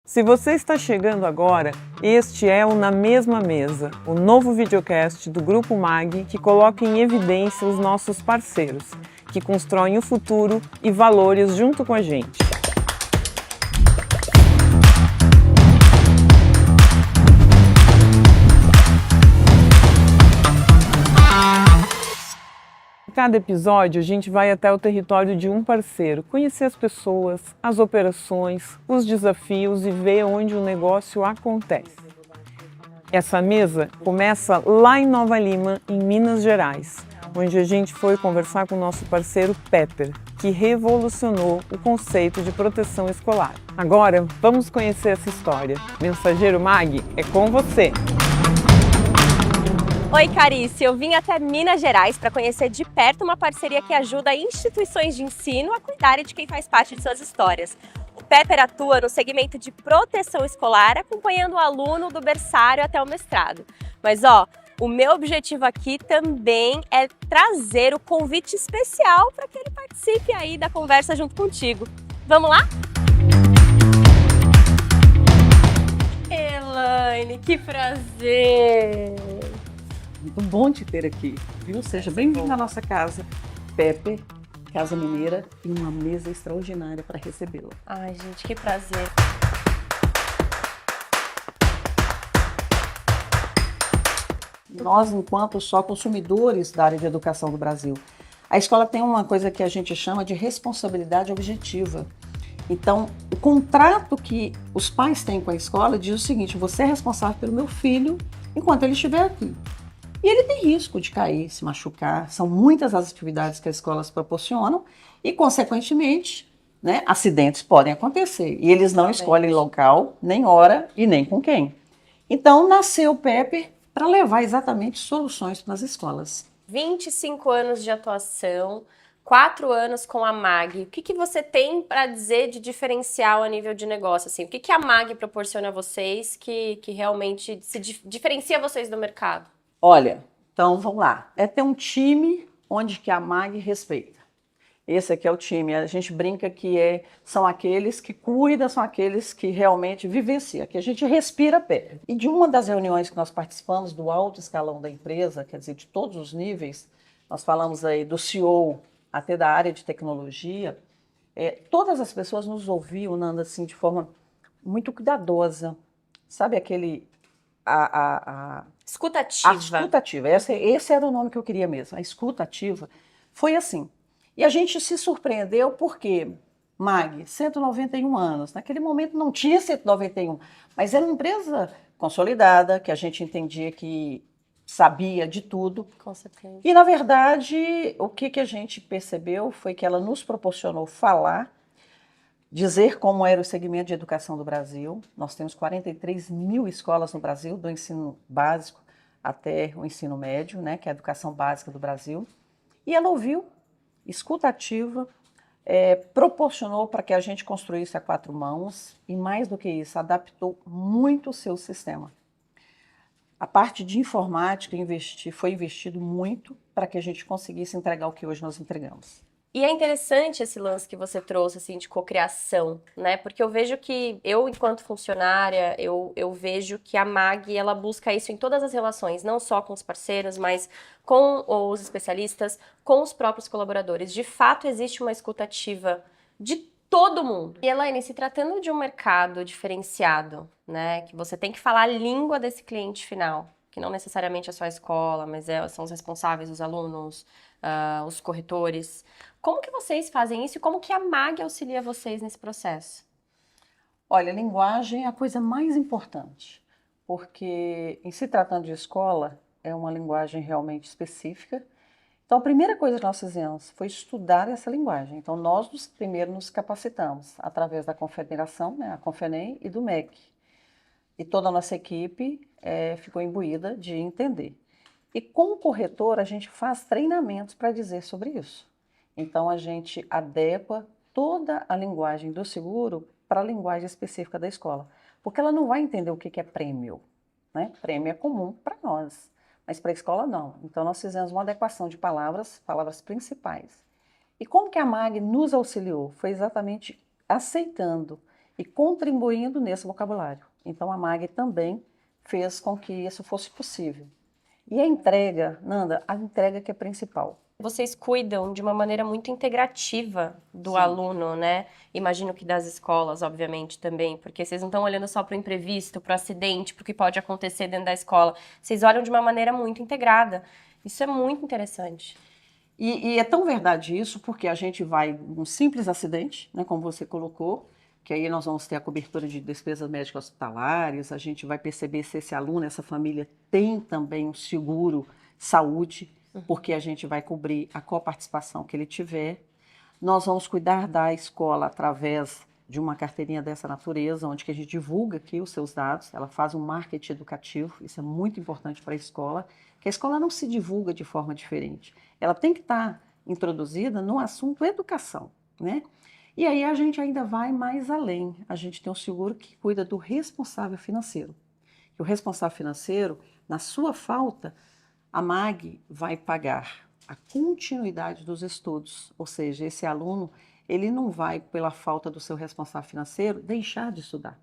Se você está chegando agora, este é o Na Mesma Mesa, o novo videocast do Grupo MAG que coloca em evidência os nossos parceiros, que constroem o futuro e valores junto com a gente. Em cada episódio, a gente vai até o território de um parceiro, conhecer as pessoas, as operações, os desafios e ver onde o negócio acontece. Essa mesa começa lá em Nova Lima, em Minas Gerais, onde a gente foi conversar com o nosso parceiro Pepper, que revolucionou o conceito de proteção escolar. Agora, vamos conhecer essa história. Mensageiro MAG, é com você! Oi, Carice, eu vim até Minas Gerais para conhecer de perto uma parceria que ajuda instituições de ensino a cuidarem de quem faz parte de suas histórias. O Pepper atua no segmento de proteção escolar, acompanhando o aluno do berçário até o mestrado. Mas o meu objetivo aqui também é trazer o convite especial para que ele participe aí da conversa junto contigo. Vamos lá? Elaine, que prazer! Muito bom te ter aqui, viu? Seja bem-vindo à nossa casa, Pepper, Casa Mineira, e uma mesa extraordinária para recebê-la. Ai, gente, que prazer. Nós, enquanto só consumidores da área de educação do Brasil, a escola tem uma coisa que a gente chama de responsabilidade objetiva. Então, o contrato que os pais têm com a escola diz o seguinte: você é responsável pelo meu filho enquanto ele estiver aqui. E ele tem risco de cair, se machucar. São muitas as atividades que as escolas proporcionam e, consequentemente, acidentes podem acontecer. E eles não escolhem local, nem hora e nem com quem. Então, nasceu o Pepper para levar exatamente soluções para as escolas. 25 anos de atuação, 4 anos com a MAG. O que você tem para dizer de diferencial a nível de negócio? Assim? O que a MAG proporciona a vocês que realmente se diferencia vocês do mercado? Olha, então vamos lá. É ter um time onde que a MAG respeita. Esse aqui é o time. A gente brinca que são aqueles que cuidam, são aqueles que realmente vivenciam, que a gente respira perto. E de uma das reuniões que nós participamos do alto escalão da empresa, quer dizer, de todos os níveis, nós falamos aí do CEO até da área de tecnologia, todas as pessoas nos ouviam, Nanda, assim, de forma muito cuidadosa. Sabe aquele... Escutativa. A escutativa, esse era o nome que eu queria mesmo, a escutativa. Foi assim. E a gente se surpreendeu porque, MAG, 191 anos, naquele momento não tinha 191, mas era uma empresa consolidada, que a gente entendia que sabia de tudo. Com certeza. E, na verdade, o que a gente percebeu foi que ela nos proporcionou falar, dizer como era o segmento de educação do Brasil. Nós temos 43 mil escolas no Brasil, do ensino básico até o ensino médio, que é a educação básica do Brasil. E ela ouviu, escutativa, proporcionou para que a gente construísse a 4 mãos e, mais do que isso, adaptou muito o seu sistema. A parte de informática foi investido muito para que a gente conseguisse entregar o que hoje nós entregamos. E é interessante esse lance que você trouxe, assim, de cocriação, né? Porque eu vejo que, enquanto funcionária, eu vejo que a MAG, ela busca isso em todas as relações, não só com os parceiros, mas com os especialistas, com os próprios colaboradores. De fato, existe uma escutativa de todo mundo. E, Elaine, se tratando de um mercado diferenciado, né? Que você tem que falar a língua desse cliente final, que não necessariamente é só a escola, mas são os responsáveis, os alunos, os corretores. Como que vocês fazem isso e como que a MAG auxilia vocês nesse processo? Olha, a linguagem é a coisa mais importante, porque em se tratando de escola, é uma linguagem realmente específica. Então, a primeira coisa que nós fizemos foi estudar essa linguagem. Então, nós primeiro nos capacitamos através da confederação, a Confenem e do MEC. E toda a nossa equipe ficou imbuída de entender. E com o corretor, a gente faz treinamentos para dizer sobre isso. Então, a gente adequa toda a linguagem do seguro para a linguagem específica da escola. Porque ela não vai entender o que é prêmio. Prêmio é comum para nós, mas para a escola não. Então, nós fizemos uma adequação de palavras principais. E como que a MAG nos auxiliou? Foi exatamente aceitando e contribuindo nesse vocabulário. Então, a MAG também fez com que isso fosse possível. E a entrega, Nanda, a entrega que é principal. Vocês cuidam de uma maneira muito integrativa do Sim. aluno, né? Imagino que das escolas, obviamente, também, porque vocês não estão olhando só para o imprevisto, para o acidente, para o que pode acontecer dentro da escola. Vocês olham de uma maneira muito integrada. Isso é muito interessante. E é tão verdade isso, porque a gente vai num simples acidente, né, como você colocou, que aí nós vamos ter a cobertura de despesas médicas hospitalares, a gente vai perceber se esse aluno, essa família tem também um seguro saúde, porque a gente vai cobrir a coparticipação que ele tiver. Nós vamos cuidar da escola através de uma carteirinha dessa natureza, onde que a gente divulga aqui os seus dados, ela faz um marketing educativo, isso é muito importante para a escola, que a escola não se divulga de forma diferente. Ela tem que estar introduzida no assunto educação, né? E aí a gente ainda vai mais além. A gente tem um seguro que cuida do responsável financeiro. E o responsável financeiro, na sua falta, a MAG vai pagar a continuidade dos estudos, ou seja, esse aluno, ele não vai, pela falta do seu responsável financeiro, deixar de estudar.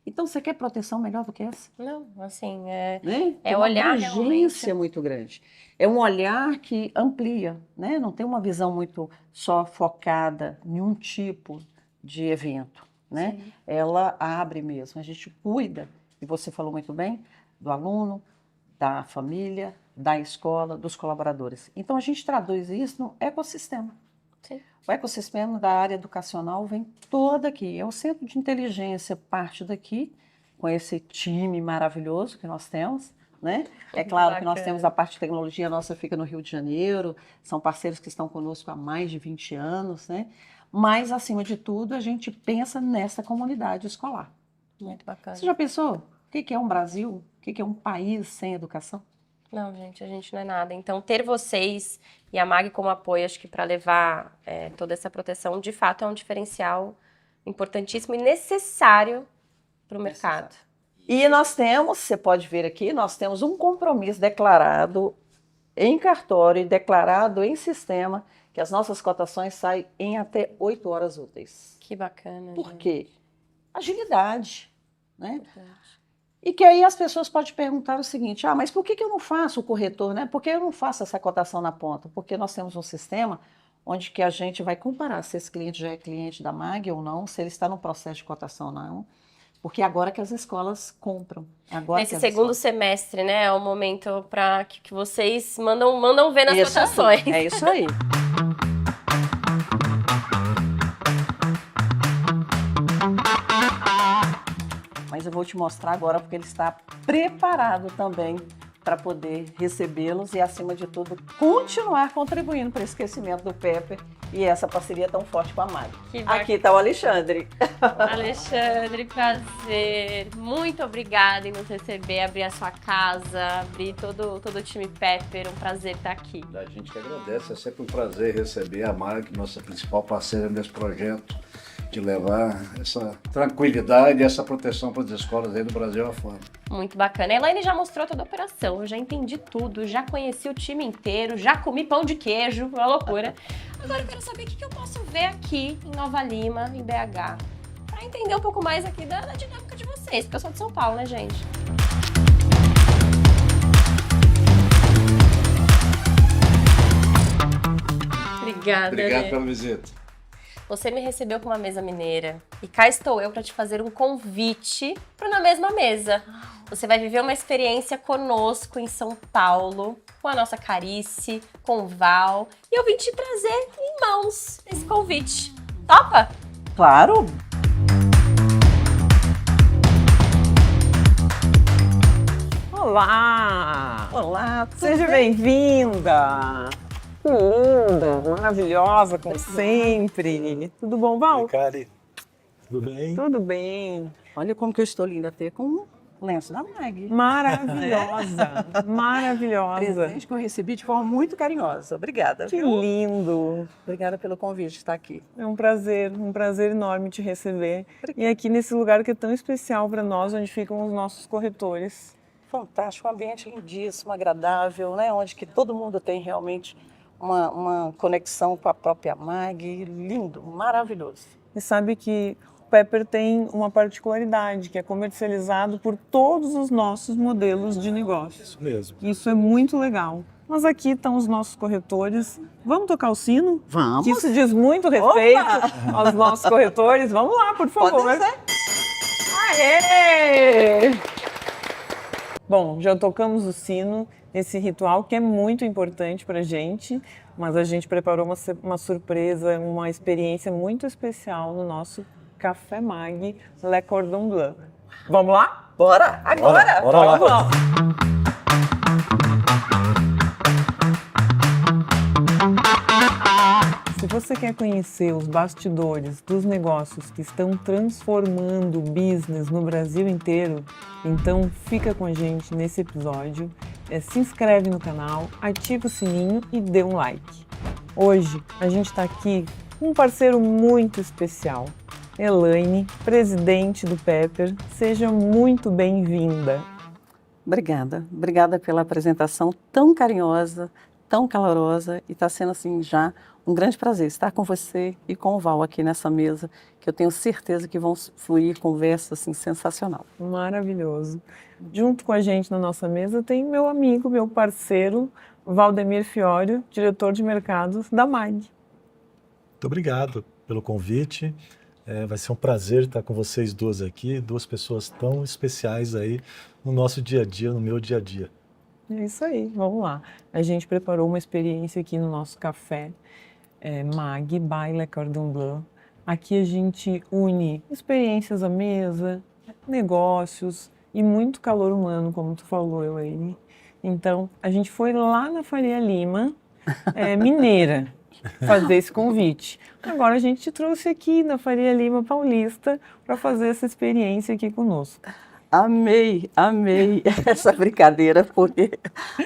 Então, você quer proteção melhor do que essa? Não, assim, Né? é Uma olhar abrangência realmente. muito grande. É um olhar que amplia, né? Não tem uma visão muito só focada em um tipo de evento, né? Sim. Ela abre mesmo. A gente cuida, e você falou muito bem, do aluno, da família, da escola, dos colaboradores. Então, a gente traduz isso no ecossistema. Sim. O ecossistema da área educacional vem todo aqui. É o centro de inteligência, parte daqui, com esse time maravilhoso que nós temos, né? É claro que nós Bacana. temos a parte de tecnologia, a nossa fica no Rio de Janeiro, são parceiros que estão conosco há mais de 20 anos, né? Mas, acima de tudo, a gente pensa nessa comunidade escolar. Muito bacana. Você já pensou o que é um Brasil? O que é um país sem educação? Não, gente, a gente não é nada. Então, ter vocês e a MAG como apoio, acho que para levar toda essa proteção, de fato, é um diferencial importantíssimo e necessário para o mercado. E nós temos, você pode ver aqui, nós temos um compromisso declarado em cartório e declarado em sistema que as nossas cotações saem em até 8 horas úteis. Que bacana. Por gente. quê? Agilidade, né? Verdade. E que aí as pessoas podem perguntar o seguinte, mas por que eu não faço o corretor, né? Por que eu não faço essa cotação na ponta? Porque nós temos um sistema onde que a gente vai comparar se esse cliente já é cliente da MAG ou não, se ele está no processo de cotação ou não. Porque agora que as escolas compram. Agora Nesse que as segundo escolas... semestre, né? É o momento para que vocês mandam ver nas Isso aí, cotações. é isso aí. Mas eu vou te mostrar agora porque ele está preparado também para poder recebê-los e, acima de tudo, continuar contribuindo para o esquecimento do Pepper e essa parceria tão forte com a MAG. Que bacana. Aqui está o Alexandre. Alexandre, prazer. Muito obrigada em nos receber, abrir a sua casa, abrir todo o time Pepper. Um prazer estar aqui. A gente que agradece, é sempre um prazer receber a MAG, nossa principal parceira nesse projeto, de levar essa tranquilidade e essa proteção para as escolas aí do Brasil afora. Muito bacana. A Elaine já mostrou toda a operação, eu já entendi tudo, já conheci o time inteiro, já comi pão de queijo, uma loucura. Agora eu quero saber o que eu posso ver aqui em Nova Lima, em BH, para entender um pouco mais aqui da dinâmica de vocês, porque eu sou de São Paulo, né, gente? Obrigada. Obrigado Lê. pela visita. Você me recebeu com uma mesa mineira e cá estou eu para te fazer um convite para Na Mesma Mesa. Você vai viver uma experiência conosco em São Paulo, com a nossa Carice, com o Val, e eu vim te trazer em mãos esse convite. Topa? Claro. Olá! Olá, tudo Seja bem? bem-vinda! Que linda, maravilhosa, como sempre. Tudo bom, Val? Oi, Kari. Tudo bem? Tudo bem. Olha como que eu estou linda até com o lenço da MAG. Maravilhosa, maravilhosa. Presente que eu recebi de forma muito carinhosa. Obrigada. Que viu? lindo. Obrigada pelo convite de estar aqui. É um prazer enorme te receber. E aqui nesse lugar que é tão especial para nós, onde ficam os nossos corretores. Fantástico, um ambiente lindíssimo, agradável, né? Onde que todo mundo tem realmente uma conexão com a própria MAG. Lindo, maravilhoso. E sabe que Pepper tem uma particularidade, que é comercializado por todos os nossos modelos de negócio. Isso mesmo. Isso é muito legal. Mas aqui estão os nossos corretores. Vamos tocar o sino? Vamos. Que isso diz muito respeito aos nossos corretores. Vamos lá, por favor. Pode ser. Aê! Bom, já tocamos o sino, esse ritual que é muito importante para a gente, mas a gente preparou uma surpresa, uma experiência muito especial no nosso Café Mag Le Cordon Bleu. Vamos lá? Bora, agora! Bora lá. Vamos lá! Se você quer conhecer os bastidores dos negócios que estão transformando o business no Brasil inteiro, então fica com a gente nesse episódio, se inscreve no canal, ativa o sininho e dê um like. Hoje a gente está aqui com um parceiro muito especial, Elaine, presidente do Pepper. Seja muito bem-vinda. Obrigada pela apresentação tão carinhosa, tão calorosa, e está sendo assim já um grande prazer estar com você e com o Val aqui nessa mesa, que eu tenho certeza que vão fluir conversa assim sensacional. Maravilhoso. Junto com a gente na nossa mesa tem meu amigo, meu parceiro, Valdemir Fiório, diretor de mercados da MAG. Muito obrigado pelo convite. Vai ser um prazer estar com vocês duas aqui, duas pessoas tão especiais aí no nosso dia a dia, no meu dia a dia. É isso aí, vamos lá. A gente preparou uma experiência aqui no nosso café MAG by Le Cordon Bleu. Aqui a gente une experiências à mesa, negócios e muito calor humano, como tu falou, Elaine. Então, a gente foi lá na Faria Lima, Mineira, fazer esse convite. Agora a gente te trouxe aqui na Faria Lima Paulista para fazer essa experiência aqui conosco. Amei essa brincadeira, porque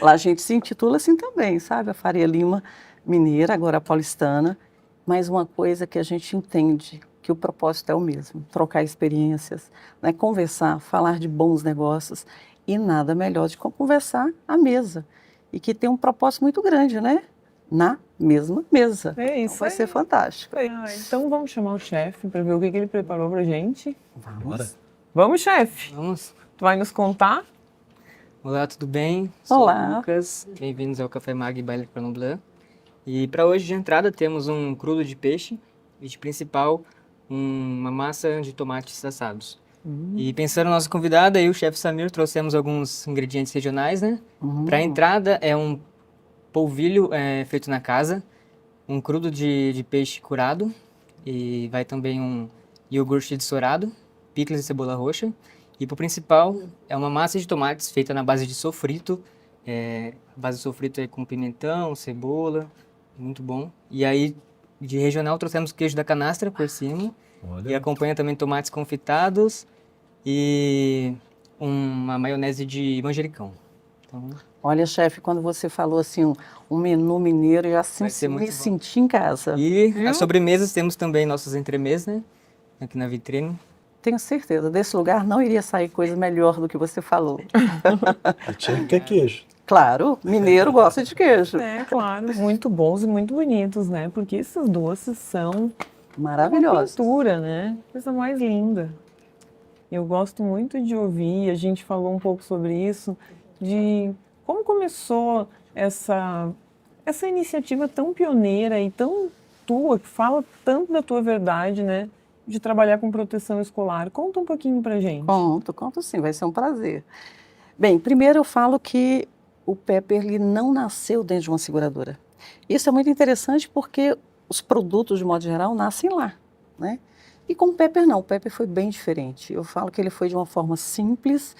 lá a gente se intitula assim também, sabe? A Faria Lima Mineira, agora a paulistana, mas uma coisa que a gente entende, que o propósito é o mesmo, trocar experiências, né? Conversar, falar de bons negócios, e nada melhor de conversar à mesa, e que tem um propósito muito grande, né? Na mesma mesa. É isso Então vai aí. ser fantástico. Então vamos chamar o chefe para ver o que ele preparou para gente. Bora. Vamos, chefe? Vamos. Tu vai nos contar? Olá, tudo bem? Sou Olá. o Lucas. Bem-vindos ao Café Mag by Le Cordon Bleu. E para hoje de entrada temos um crudo de peixe e de principal uma massa de tomates assados. E pensando na nossa convidada, eu e o chefe Samir trouxemos alguns ingredientes regionais, né? Para a entrada é um polvilho feito na casa, um crudo de peixe curado e vai também um iogurte dessorado, picles e cebola roxa. E para o principal é uma massa de tomates feita na base de sofrito, base de sofrito aí com pimentão, cebola, muito bom. E aí de regional trouxemos queijo da canastra por cima. Olha. E acompanha também tomates confitados e uma maionese de manjericão. Então, Olha, chefe, quando você falou assim, um menu mineiro, eu já Vai ser muito me bom. senti em casa. e as sobremesas temos também nossos entremês, né? Aqui na vitrine. Tenho certeza, desse lugar não iria sair coisa melhor do que você falou. E tinha que ter queijo. Claro, mineiro gosta de queijo. É, claro. Muito bons e muito bonitos, né? Porque esses doces são uma Maravilhoso. pintura, né? Coisa mais linda. Eu gosto muito de ouvir, a gente falou um pouco sobre isso, de como começou essa iniciativa tão pioneira e tão tua, que fala tanto da tua verdade, né? De trabalhar com proteção escolar. Conta um pouquinho pra gente. Conto sim, vai ser um prazer. Bem, primeiro eu falo que o Pepper ele não nasceu dentro de uma seguradora. Isso é muito interessante porque os produtos, de modo geral, nascem lá, né? E com o Pepper não, o Pepper foi bem diferente. Eu falo que ele foi de uma forma simples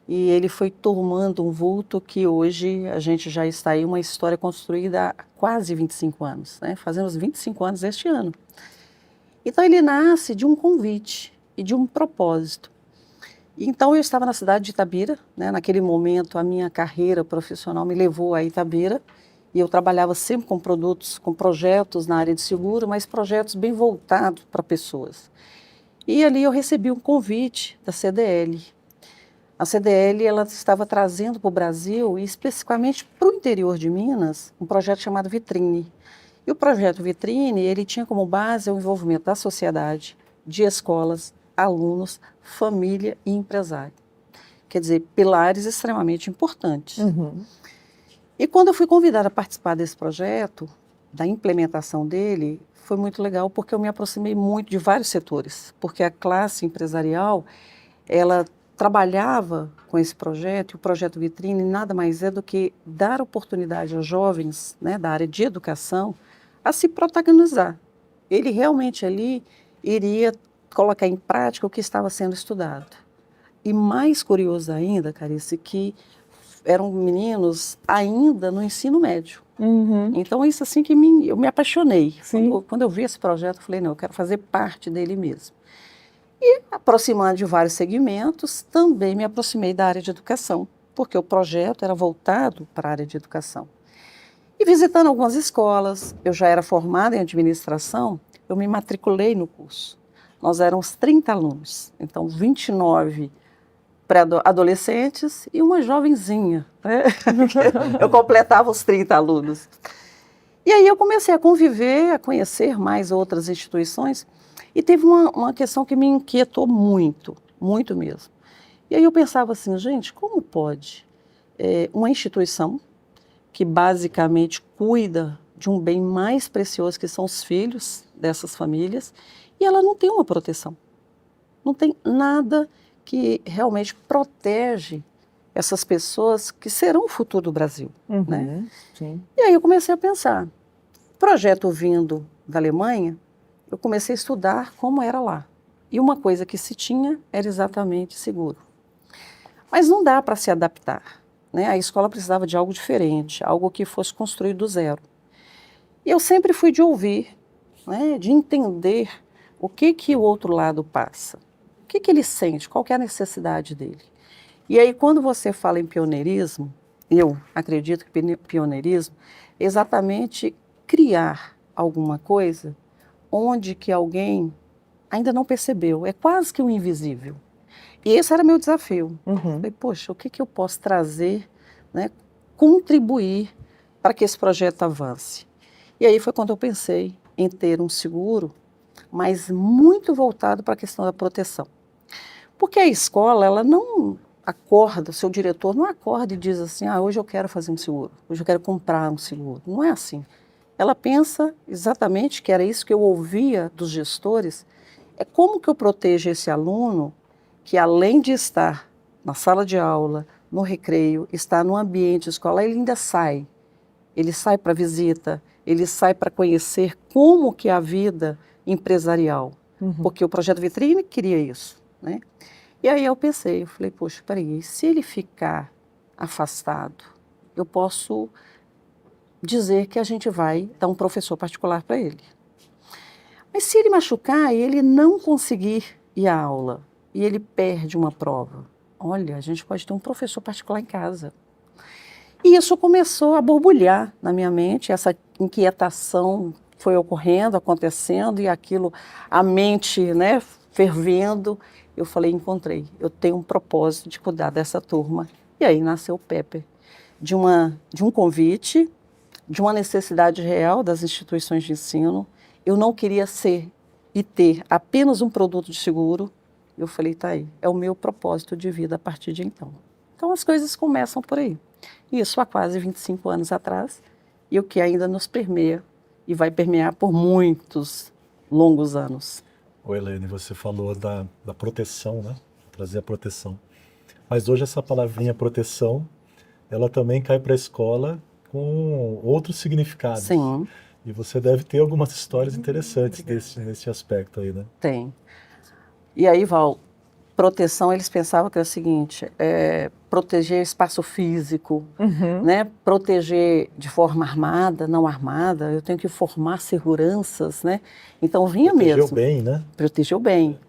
e ele foi tomando um vulto que hoje a gente já está aí, uma história construída há quase 25 anos, né? Fazemos 25 anos este ano. Então ele nasce de um convite e de um propósito. Então eu estava na cidade de Itabira, né? Naquele momento a minha carreira profissional me levou a Itabira e eu trabalhava sempre com produtos, com projetos na área de seguro, mas projetos bem voltados para pessoas. E ali eu recebi um convite da CDL. A CDL ela estava trazendo para o Brasil, e especificamente para o interior de Minas, um projeto chamado Vitrine. E o projeto Vitrine, ele tinha como base o envolvimento da sociedade, de escolas, alunos, família e empresário. Quer dizer, pilares extremamente importantes. E quando eu fui convidada a participar desse projeto, da implementação dele, foi muito legal porque eu me aproximei muito de vários setores, porque a classe empresarial, ela trabalhava com esse projeto, e o projeto Vitrine nada mais é do que dar oportunidade aos jovens, né, da área de educação a se protagonizar. Ele realmente ali iria colocar em prática o que estava sendo estudado. E mais curioso ainda, Carice, que eram meninos ainda no ensino médio. Então, isso assim que eu me apaixonei. Quando eu vi esse projeto, eu falei, não, eu quero fazer parte dele mesmo. E, aproximando de vários segmentos, também me aproximei da área de educação, porque o projeto era voltado para a área de educação. E visitando algumas escolas, eu já era formada em administração, eu me matriculei no curso. Nós éramos 30 alunos, então 29 pré-adolescentes e uma jovenzinha, né? Eu completava os 30 alunos. E aí eu comecei a conviver, a conhecer mais outras instituições, e teve uma questão que me inquietou muito, muito mesmo. E aí eu pensava assim, gente, como pode uma instituição que basicamente cuida de um bem mais precioso que são os filhos dessas famílias, e ela não tem uma proteção, não tem nada que realmente protege essas pessoas que serão o futuro do Brasil, né? Sim. E aí eu comecei a pensar, projeto vindo da Alemanha, eu comecei a estudar como era lá. E uma coisa que se tinha era exatamente seguro. Mas não dá para se adaptar, né? A escola precisava de algo diferente, algo que fosse construído do zero. E eu sempre fui de ouvir, né, de entender o que o outro lado passa. O que ele sente, qual que é a necessidade dele. E aí, quando você fala em pioneirismo, eu acredito que pioneirismo é exatamente criar alguma coisa onde que alguém ainda não percebeu, é quase que um invisível. E esse era meu desafio. Falei, poxa, o que eu posso trazer, né, contribuir para que esse projeto avance? E aí foi quando eu pensei em ter um seguro, mas muito voltado para a questão da proteção. Porque a escola, ela não acorda, o seu diretor não acorda e diz assim, hoje eu quero fazer um seguro, hoje eu quero comprar um seguro. Não é assim. Ela pensa exatamente, que era isso que eu ouvia dos gestores, é como que eu protejo esse aluno que, além de estar na sala de aula, no recreio, está no ambiente escolar, ele ainda sai. Ele sai para visita, ele sai para conhecer como que é a vida empresarial. Porque o projeto Vitrine queria isso, né? E aí eu pensei, eu falei, poxa, peraí, se ele ficar afastado, eu posso dizer que a gente vai dar um professor particular para ele. Mas se ele machucar e ele não conseguir ir à aula, e ele perde uma prova, olha, a gente pode ter um professor particular em casa. E isso começou a borbulhar na minha mente, essa inquietação foi ocorrendo, acontecendo, e aquilo, a mente, né, fervendo. Eu falei, encontrei, eu tenho um propósito de cuidar dessa turma. E aí nasceu o Pepper, de um convite, de uma necessidade real das instituições de ensino. Eu não queria ser e ter apenas um produto de seguro. Eu falei, tá aí, é o meu propósito de vida a partir de então. Então as coisas começam por aí. Isso há quase 25 anos atrás, e o que ainda nos permeia e vai permear por muitos longos anos. Ô Helene, você falou da proteção, né? Trazer a proteção. Mas hoje essa palavrinha proteção, ela também cai para a escola com outros significados. Sim. E você deve ter algumas histórias interessantes nesse aspecto aí, né? Tem. E aí, Val, proteção, eles pensavam que era o seguinte, proteger espaço físico, né? Proteger de forma armada, não armada, eu tenho que formar seguranças, né? Então vinha mesmo. Proteger o bem, né? Proteger o bem.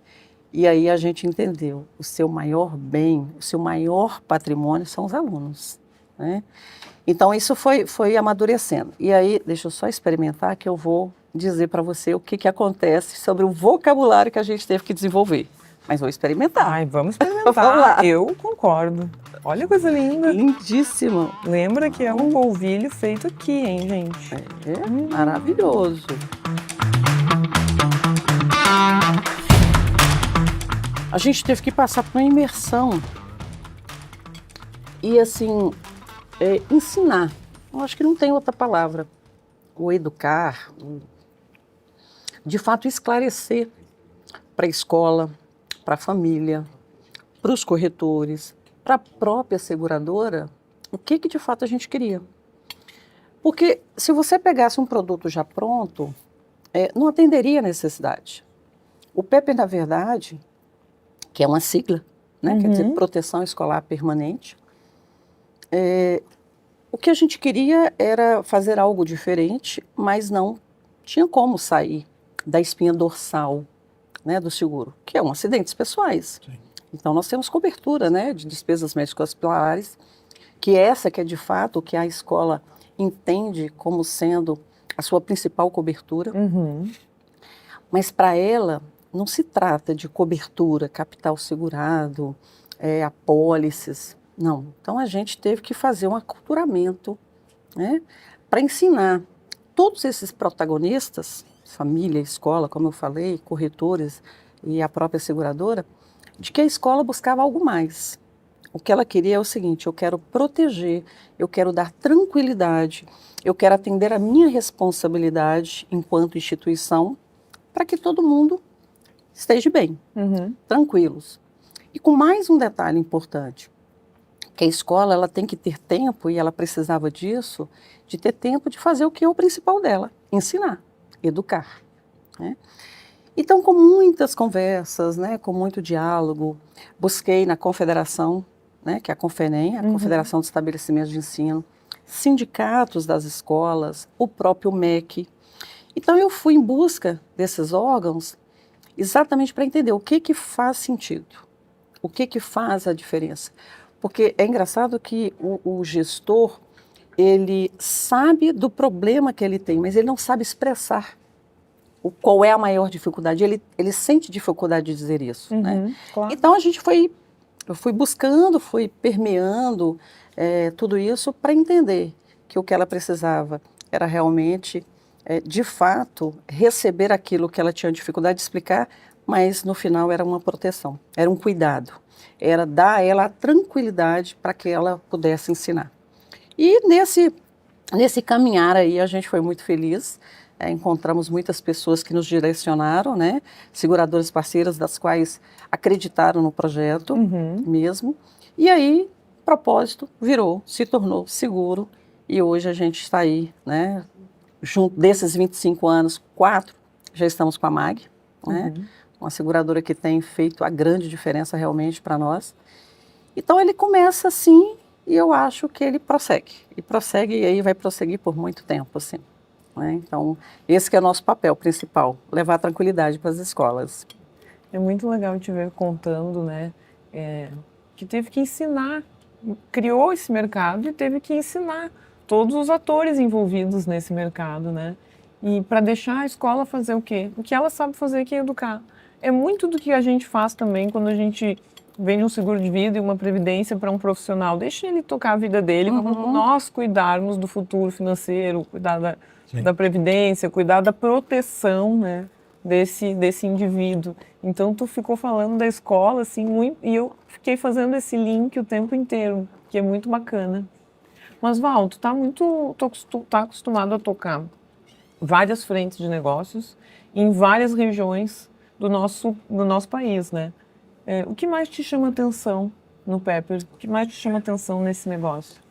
E aí a gente entendeu, o seu maior bem, o seu maior patrimônio são os alunos, né? Então isso foi amadurecendo. E aí, deixa eu só experimentar que eu vou dizer para você o que acontece sobre o vocabulário que a gente teve que desenvolver. Mas vou experimentar. Ai, vamos experimentar. Vamos lá. Eu concordo. Olha que coisa linda. Lindíssimo. Lembra que é um polvilho feito aqui, hein, gente? Maravilhoso. a gente teve que passar por uma imersão e, assim, ensinar. Eu acho que não tem outra palavra. O educar, de fato esclarecer para a escola, para a família, para os corretores, para a própria seguradora, o que de fato a gente queria. Porque se você pegasse um produto já pronto, não atenderia a necessidade. O PEP, na verdade, que é uma sigla, né, quer dizer Proteção Escolar Permanente, o que a gente queria era fazer algo diferente, mas não tinha como sair da espinha dorsal, né, do seguro, que é um acidentes pessoais. Sim. Então nós temos cobertura, né, de despesas médicas hospitalares, que essa que é de fato o que a escola entende como sendo a sua principal cobertura. Mas para ela não se trata de cobertura, capital segurado, apólices, não. Então a gente teve que fazer um aculturamento, né, para ensinar todos esses protagonistas, família, escola, como eu falei, corretores e a própria seguradora, de que a escola buscava algo mais. O que ela queria é o seguinte: eu quero proteger, eu quero dar tranquilidade, eu quero atender a minha responsabilidade enquanto instituição para que todo mundo esteja bem, tranquilos. E com mais um detalhe importante, que a escola ela tem que ter tempo, e ela precisava disso, de ter tempo de fazer o que é o principal dela, ensinar, educar, né? Então, com muitas conversas, né, com muito diálogo, busquei na confederação, né, que é a Confenem, a Confederação de Estabelecimentos de Ensino, sindicatos das escolas, o próprio MEC. Então, eu fui em busca desses órgãos exatamente para entender o que faz sentido, o que faz a diferença. Porque é engraçado que o gestor, ele sabe do problema que ele tem, mas ele não sabe expressar qual é a maior dificuldade. Ele sente dificuldade de dizer isso, né? Claro. Então eu fui buscando, fui permeando tudo isso para entender que o que ela precisava era realmente, de fato, receber aquilo que ela tinha dificuldade de explicar, mas no final era uma proteção, era um cuidado, era dar a ela a tranquilidade para que ela pudesse ensinar. E nesse caminhar aí a gente foi muito feliz. Encontramos muitas pessoas que nos direcionaram, né? Seguradoras parceiras das quais acreditaram no projeto mesmo. E aí, o propósito se tornou seguro, e hoje a gente está aí, né? Junto desses 25 anos, 4 já estamos com a MAG, né? Uma seguradora que tem feito a grande diferença realmente para nós. Então ele começa assim, e eu acho que ele prossegue. E prossegue, e aí vai prosseguir por muito tempo, assim. Então, esse que é o nosso papel principal, levar tranquilidade para as escolas. É muito legal te ver contando, né, que teve que ensinar, criou esse mercado e teve que ensinar todos os atores envolvidos nesse mercado, né, e para deixar a escola fazer o quê? O que ela sabe fazer, que é educar. É muito do que a gente faz também quando a gente vende um seguro de vida e uma previdência para um profissional. Deixa ele tocar a vida dele, como nós cuidarmos do futuro financeiro, cuidar da previdência, cuidar da proteção, né, desse indivíduo. Então tu ficou falando da escola assim, e eu fiquei fazendo esse link o tempo inteiro, que é muito bacana. Mas Val, tu tá acostumado a tocar várias frentes de negócios em várias regiões do nosso país, né? O que mais te chama atenção no Pepper? O que mais te chama atenção nesse negócio?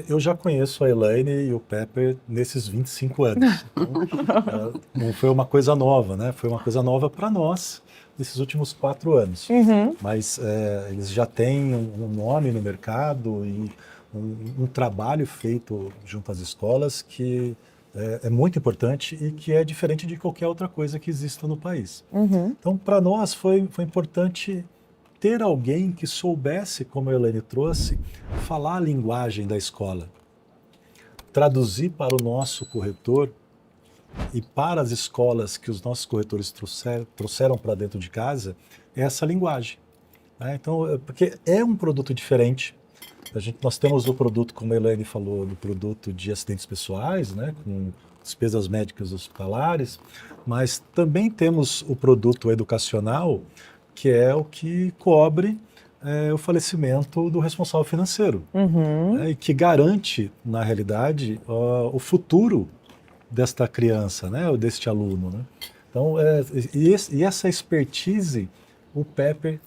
Eu já conheço a Elaine e o Pepper nesses 25 anos. Então, não foi uma coisa nova, né? Foi uma coisa nova para nós nesses últimos 4 anos. Mas eles já têm um nome no mercado e um trabalho feito junto às escolas que é muito importante e que é diferente de qualquer outra coisa que exista no país. Então, para nós foi importante ter alguém que soubesse, como a Elaine trouxe, falar a linguagem da escola, traduzir para o nosso corretor e para as escolas que os nossos corretores trouxeram para dentro de casa essa linguagem. Então, porque é um produto diferente. Nós temos o produto, como a Elaine falou, do produto de acidentes pessoais, né, com despesas médicas hospitalares, mas também temos o produto educacional que é o que cobre o falecimento do responsável financeiro, né, e que garante, na realidade, o futuro desta criança, né, ou deste aluno, né? Então, e essa expertise o Pepper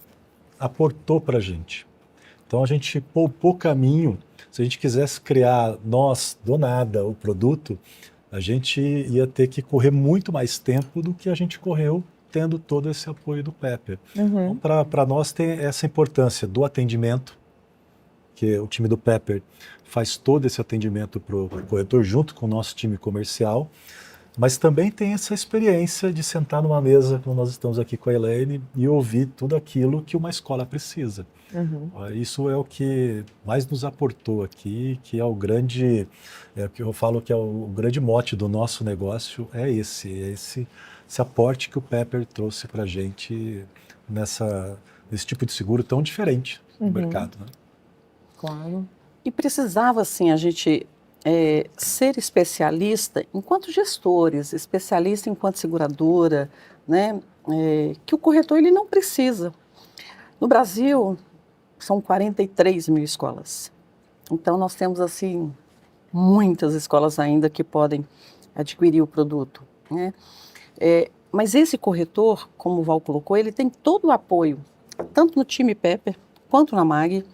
aportou para a gente. Então, a gente poupou caminho. Se a gente quisesse criar nós, do nada, o produto, a gente ia ter que correr muito mais tempo do que a gente correu tendo todo esse apoio do Pepper. Então, para nós tem essa importância do atendimento, que o time do Pepper faz todo esse atendimento para o corretor junto com o nosso time comercial, mas também tem essa experiência de sentar numa mesa, como nós estamos aqui com a Elaine, e ouvir tudo aquilo que uma escola precisa. Isso é o que mais nos aportou aqui, que é o grande, o que eu falo que é o grande mote do nosso negócio, é esse aporte que o Pepper trouxe para a gente nesse tipo de seguro tão diferente no mercado, né? Claro. E precisava, assim, a gente ser especialista enquanto gestores, especialista enquanto seguradora, né? Que o corretor ele não precisa. No Brasil, são 43 mil escolas. Então, nós temos, assim, muitas escolas ainda que podem adquirir o produto, né? Mas esse corretor, como o Val colocou, ele tem todo o apoio, tanto no time Pepper quanto na MAG,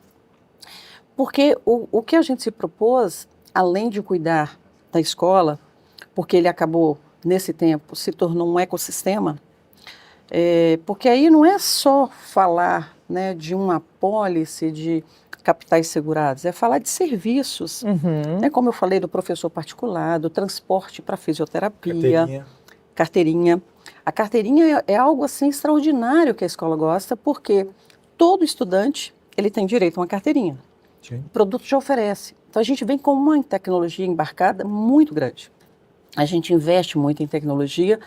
porque o que a gente se propôs, além de cuidar da escola, porque ele acabou, nesse tempo, se tornou um ecossistema, porque aí não é só falar, né, de uma apólice de capitais segurados, é falar de serviços, né, como eu falei do professor particular, do transporte para fisioterapia, carteirinha. A carteirinha é algo assim extraordinário que a escola gosta, porque todo estudante ele tem direito a uma carteirinha. Sim. O produto já oferece. Então a gente vem com uma tecnologia embarcada muito grande. A gente investe muito em tecnologia,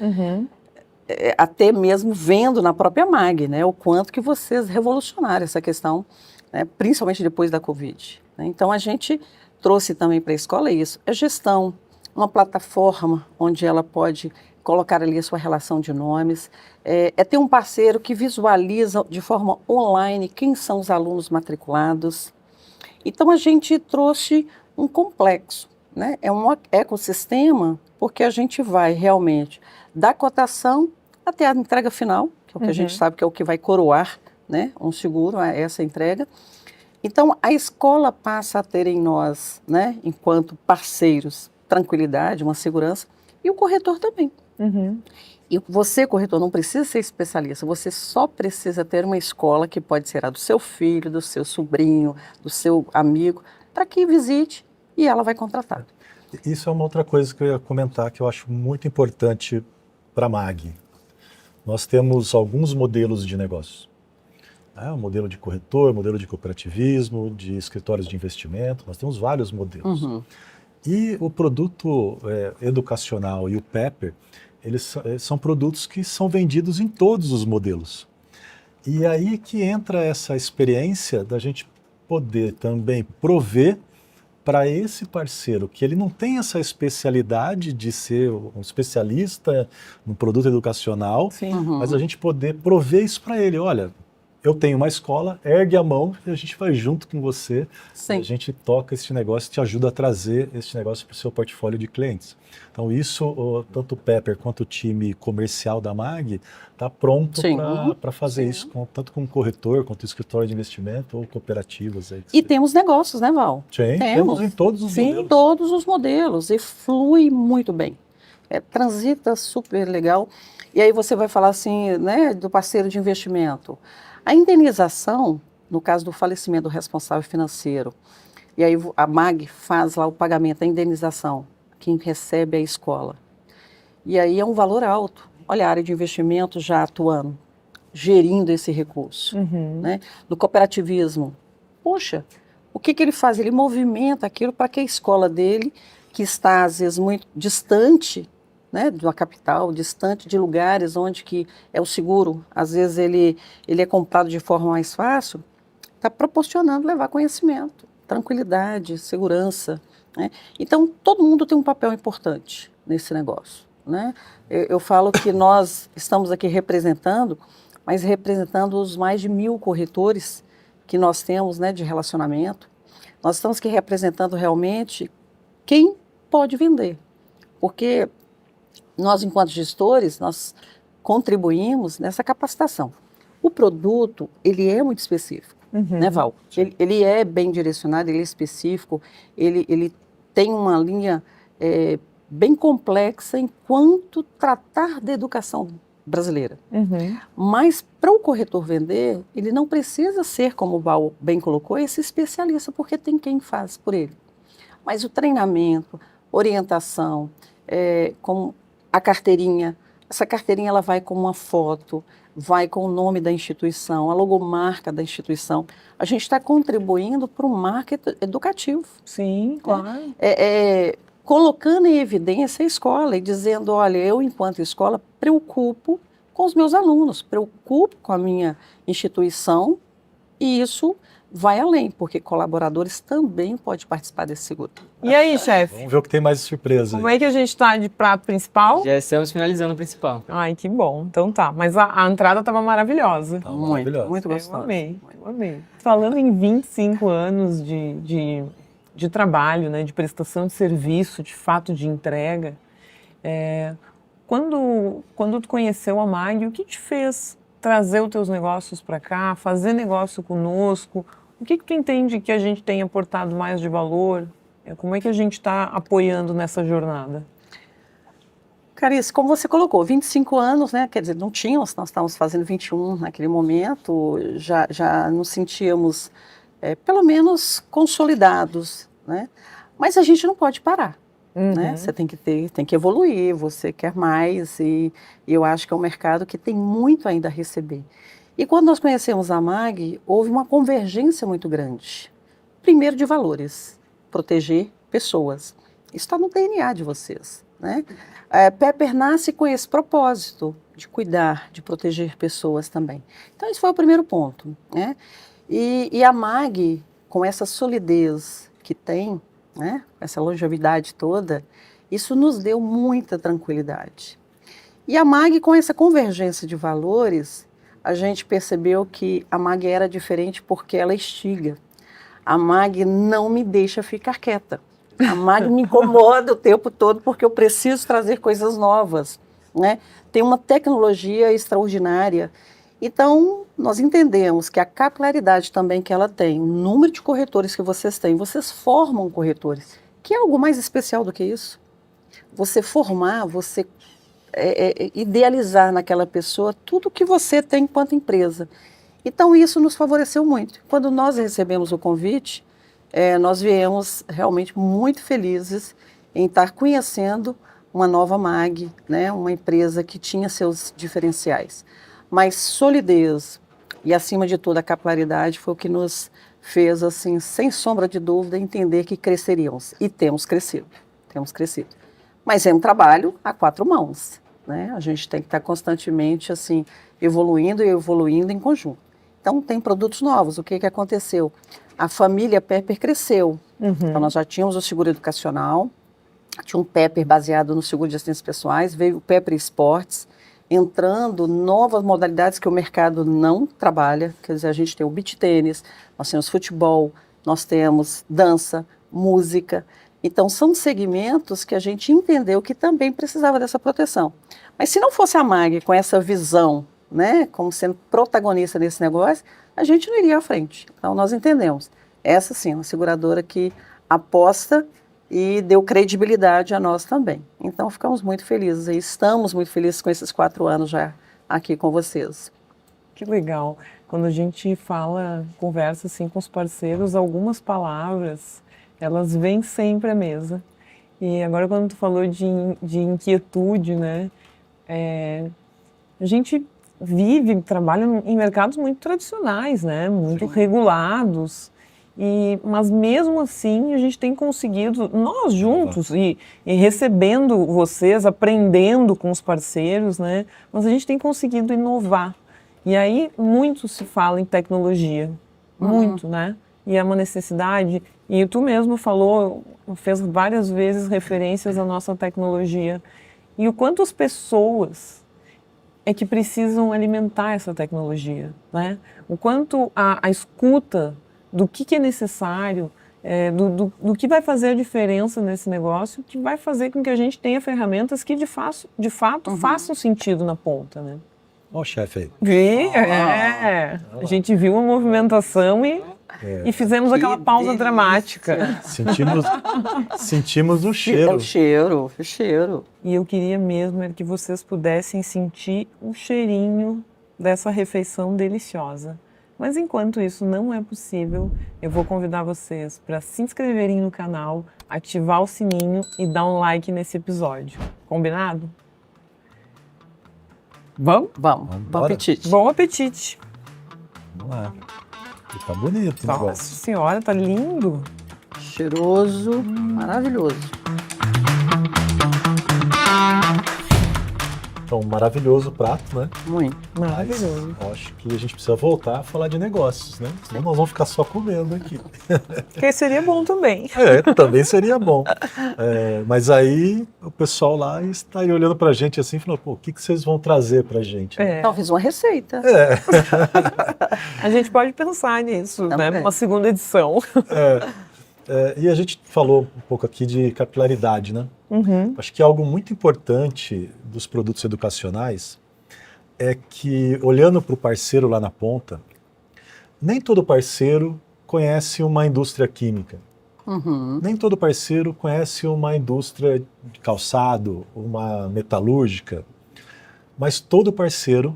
até mesmo vendo na própria MAG, né, o quanto que vocês revolucionaram essa questão, né, principalmente depois da Covid, né? Então a gente trouxe também para a escola isso, a gestão, uma plataforma onde ela pode colocar ali a sua relação de nomes, ter um parceiro que visualiza de forma online quem são os alunos matriculados. Então a gente trouxe um complexo, né? É um ecossistema, porque a gente vai realmente da cotação até a entrega final, que é o que a gente sabe que é o que vai coroar, né, um seguro, essa entrega. Então a escola passa a ter em nós, né, enquanto parceiros, tranquilidade, uma segurança, e o corretor também. E você, corretor, não precisa ser especialista, você só precisa ter uma escola que pode ser a do seu filho, do seu sobrinho, do seu amigo, para que visite e ela vai contratar. Isso é uma outra coisa que eu ia comentar que eu acho muito importante para a MAG. Nós temos alguns modelos de negócio. O modelo de corretor, modelo de cooperativismo, de escritórios de investimento, nós temos vários modelos. E o produto educacional e o Pepper, eles são produtos que são vendidos em todos os modelos. E aí que entra essa experiência da gente poder também prover para esse parceiro, que ele não tem essa especialidade de ser um especialista no produto educacional, mas a gente poder prover isso para ele. Olha, eu tenho uma escola, ergue a mão e a gente vai junto com você. A gente toca esse negócio, te ajuda a trazer esse negócio para o seu portfólio de clientes. Então isso, tanto o Pepper quanto o time comercial da MAG está pronto para fazer isso, tanto com o corretor, quanto o escritório de investimento ou cooperativas. Aí, e temos negócios, né, Val? Temos em todos os modelos. Sim, todos os modelos, e flui muito bem. Transita super legal. E aí você vai falar assim, né, do parceiro de investimento. A indenização, no caso do falecimento do responsável financeiro, e aí a MAG faz lá o pagamento, a indenização, quem recebe é a escola. E aí é um valor alto. Olha a área de investimento já atuando, gerindo esse recurso. Né? Do cooperativismo, poxa, o que ele faz? Ele movimenta aquilo para que a escola dele, que está às vezes muito distante, né, da capital, distante de lugares onde que é o seguro, às vezes ele é comprado de forma mais fácil, está proporcionando levar conhecimento, tranquilidade, segurança, né? Então, todo mundo tem um papel importante nesse negócio, né? Eu falo que nós estamos aqui representando mas representando os mais de 1.000 corretores que nós temos, né, de relacionamento. Nós estamos aqui representando realmente quem pode vender, porque nós, enquanto gestores, nós contribuímos nessa capacitação. O produto, ele é muito específico, né, Val? Ele é bem direcionado, ele é específico, ele tem uma linha bem complexa enquanto tratar da educação brasileira. Mas para o corretor vender, ele não precisa ser, como o Val bem colocou, esse especialista, porque tem quem faz por ele. Mas o treinamento, orientação, como a carteirinha, essa carteirinha ela vai com uma foto, vai com o nome da instituição, a logomarca da instituição. A gente está contribuindo para um marketing educativo. Sim, claro. Colocando em evidência a escola e dizendo, olha, eu, enquanto escola, preocupo com os meus alunos, preocupo com a minha instituição, e isso vai além, porque colaboradores também podem participar desse seguro. E aí, chefe? Vamos ver o que tem mais de surpresa. Como é que a gente está de prato principal? Já estamos finalizando o principal. Ai, que bom. Então tá. Mas a entrada estava maravilhosa. Tá maravilhoso. Muito gostoso. Eu amei. Falando em 25 anos de trabalho, né, de prestação de serviço, de fato de entrega, quando tu conheceu a MAG, o que te fez trazer os teus negócios para cá, fazer negócio conosco? O que tu entende que a gente tem aportado mais de valor? Como é que a gente está apoiando nessa jornada? Carice, como você colocou, 25 anos, né? Quer dizer, não tínhamos, nós estávamos fazendo 21 naquele momento, já nos sentíamos, pelo menos, consolidados, né? Mas a gente não pode parar, né? Você tem que evoluir, você quer mais, e eu acho que é um mercado que tem muito ainda a receber. E quando nós conhecemos a MAG, houve uma convergência muito grande. Primeiro, de valores, proteger pessoas. Isso está no DNA de vocês, né? Pepper nasce com esse propósito de cuidar, de proteger pessoas também. Então, esse foi o primeiro ponto, né? E a MAG, com essa solidez que tem, né? Essa longevidade toda, isso nos deu muita tranquilidade. E a MAG, com essa convergência de valores, a gente percebeu que a MAG era diferente porque ela instiga. A MAG não me deixa ficar quieta. A MAG me incomoda o tempo todo porque eu preciso trazer coisas novas, né? Tem uma tecnologia extraordinária. Então, nós entendemos que a capilaridade também que ela tem, o número de corretores que vocês têm, vocês formam corretores, que é algo mais especial do que isso. Você formar, você idealizar naquela pessoa tudo que você tem enquanto empresa. Então, isso nos favoreceu muito. Quando nós recebemos o convite, nós viemos realmente muito felizes em estar conhecendo uma nova MAG, né, uma empresa que tinha seus diferenciais. Mas solidez e, acima de tudo, a capilaridade foi o que nos fez, assim, sem sombra de dúvida, entender que cresceríamos. E temos crescido. Mas é um trabalho a 4 mãos, né? A gente tem que estar constantemente, assim, evoluindo em conjunto. Então, tem produtos novos. O que aconteceu? A família Pepper cresceu. Então, nós já tínhamos o seguro educacional, tinha um Pepper baseado no seguro de assistências pessoais, veio o Pepper Esportes, entrando novas modalidades que o mercado não trabalha. Quer dizer, a gente tem o beach tênis, nós temos futebol, nós temos dança, música. Então, são segmentos que a gente entendeu que também precisava dessa proteção. Mas se não fosse a MAG com essa visão, né, como sendo protagonista nesse negócio, a gente não iria à frente. Então, nós entendemos. Essa, sim, é uma seguradora que aposta e deu credibilidade a nós também. Então, ficamos muito felizes e estamos muito felizes com esses 4 anos já aqui com vocês. Que legal. Quando a gente conversa assim com os parceiros, algumas palavras, elas vêm sempre à mesa. E agora, quando tu falou de inquietude, né, a gente trabalha em mercados muito tradicionais, né, muito regulados. Mas mesmo assim a gente tem conseguido, nós juntos, e recebendo vocês, aprendendo com os parceiros, né? Mas a gente tem conseguido inovar. E aí muito se fala em tecnologia, muito, né? E é uma necessidade, e tu mesmo fez várias vezes referências à nossa tecnologia. E o quanto as pessoas é que precisam alimentar essa tecnologia, né? O quanto a escuta do que é necessário, do que vai fazer a diferença nesse negócio, que vai fazer com que a gente tenha ferramentas que de fato façam sentido na ponta, né? Ó o chefe aí. A gente viu a movimentação e fizemos aquela pausa dramática. Sentimos o É cheiro. o cheiro. E eu queria mesmo que vocês pudessem sentir o cheirinho dessa refeição deliciosa. Mas enquanto isso não é possível, eu vou convidar vocês para se inscreverem no canal, ativar o sininho e dar um like nesse episódio. Combinado? Vamos? Vamos, bom Bora. apetite. Bom apetite! Vamos lá. E tá bonito o Nossa negócio. senhora, tá lindo! Cheiroso, maravilhoso. Então, maravilhoso o prato, né? Muito. Maravilhoso. Mas acho que a gente precisa voltar a falar de negócios, né? Senão nós vamos ficar só comendo aqui. Que seria bom também. Também seria bom. Mas aí o pessoal lá está aí olhando pra gente assim e falou, pô, o que vocês vão trazer pra gente? Talvez uma receita. A gente pode pensar nisso, né? Também. Uma segunda edição. E a gente falou um pouco aqui de capilaridade, né? Acho que algo muito importante dos produtos educacionais é que, olhando para o parceiro lá na ponta, nem todo parceiro conhece uma indústria química. Nem todo parceiro conhece uma indústria de calçado, uma metalúrgica. Mas todo parceiro,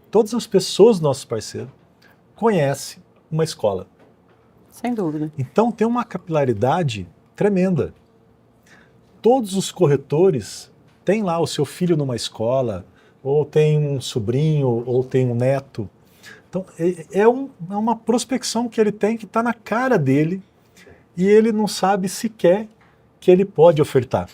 todas as pessoas do nosso parceiro, conhecem uma escola. Sem dúvida. Então tem uma capilaridade tremenda. Todos os corretores têm lá o seu filho numa escola, ou tem um sobrinho, ou tem um neto. Então é uma prospecção que ele tem que está na cara dele e ele não sabe sequer que ele pode ofertar.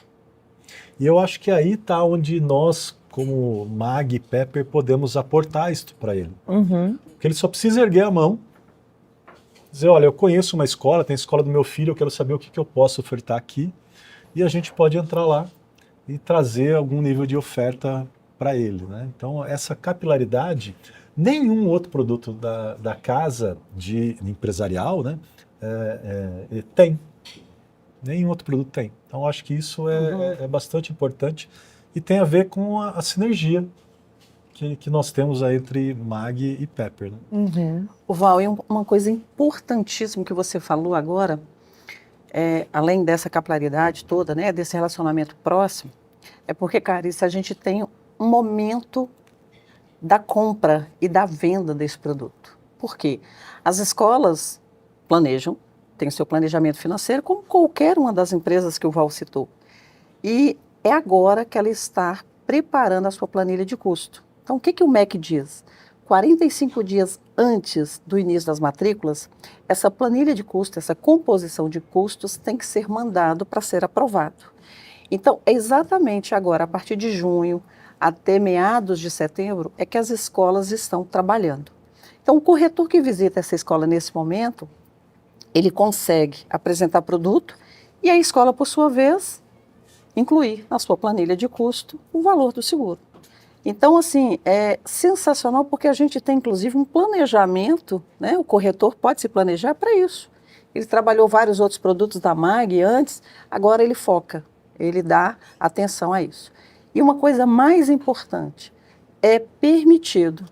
E eu acho que aí está onde nós, como Mag e Pepper, podemos aportar isso para ele. Porque ele só precisa erguer a mão, dizer, olha, eu conheço uma escola, tem a escola do meu filho, eu quero saber o que eu posso ofertar aqui. E a gente pode entrar lá e trazer algum nível de oferta para ele, né? Então, essa capilaridade, nenhum outro produto da casa de empresarial, né, tem. Nenhum outro produto tem. Então, acho que isso é bastante importante e tem a ver com a sinergia que nós temos aí entre Mag e Pepper, né? O Val, e uma coisa importantíssima que você falou agora, além dessa capilaridade toda, né, desse relacionamento próximo, é porque, Clarice, a gente tem um momento da compra e da venda desse produto. Por quê? As escolas planejam, têm seu planejamento financeiro, como qualquer uma das empresas que o Val citou. E é agora que ela está preparando a sua planilha de custo. Então, o que o MEC diz? 45 dias antes do início das matrículas, essa planilha de custo, essa composição de custos tem que ser mandado para ser aprovado. Então, é exatamente agora, a partir de junho até meados de setembro, é que as escolas estão trabalhando. Então, o corretor que visita essa escola nesse momento, ele consegue apresentar produto e a escola, por sua vez, incluir na sua planilha de custo o valor do seguro. Então, assim, é sensacional porque a gente tem, inclusive, um planejamento, né? O corretor pode se planejar para isso. Ele trabalhou vários outros produtos da Mag antes, agora ele foca, ele dá atenção a isso. E uma coisa mais importante, é permitido,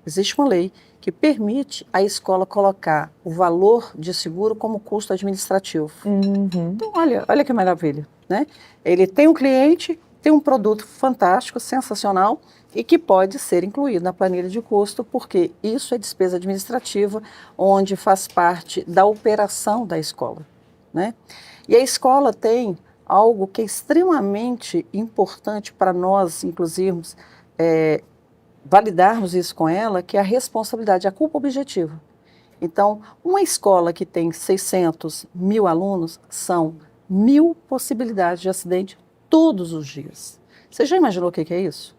existe uma lei que permite a escola colocar o valor de seguro como custo administrativo. Então, olha que maravilha, né? Ele tem um cliente, tem um produto fantástico, sensacional, e que pode ser incluído na planilha de custo, porque isso é despesa administrativa, onde faz parte da operação da escola, né? E a escola tem algo que é extremamente importante para nós, inclusive, validarmos isso com ela, que é a responsabilidade, a culpa objetiva. Então, uma escola que tem 600 mil alunos, são 1000 possibilidades de acidente todos os dias. Você já imaginou o que é isso?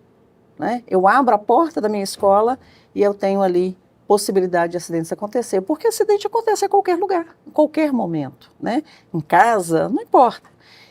Né? Eu abro a porta da minha escola e eu tenho ali possibilidade de acidentes acontecer, porque acidente acontece em qualquer lugar, em qualquer momento, né? Em casa, não importa.